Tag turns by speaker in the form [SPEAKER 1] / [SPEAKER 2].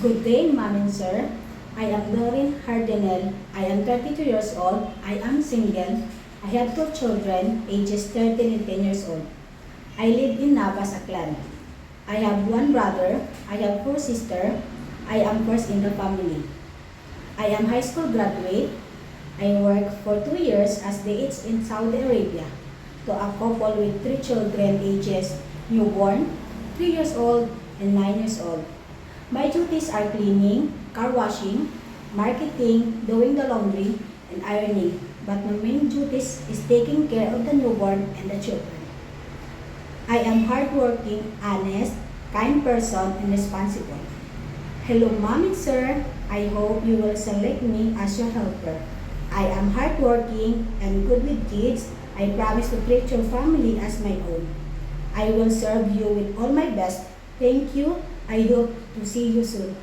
[SPEAKER 1] Good day, ma'am and sir. I am Doreen Hardenel. I am 32 years old. I am single. I have two children, ages 13 and 10 years old. I live in Navas, Aklan. I have one brother. I have four sisters. I am first in the family. I am high school graduate. I work for 2 years as the aides in Saudi Arabia to a couple with three children, ages newborn, 3 years old, and 9 years old. My duties are cleaning, car washing, marketing, doing the laundry, and ironing. But my main duties is taking care of the newborn and the children. I am hardworking, honest, kind person, and responsible. Hello, mom and sir. I hope you will select me as your helper. I am hardworking and good with kids. I promise to treat your family as my own. I will serve you with all my best. Thank you. I hope to see you soon.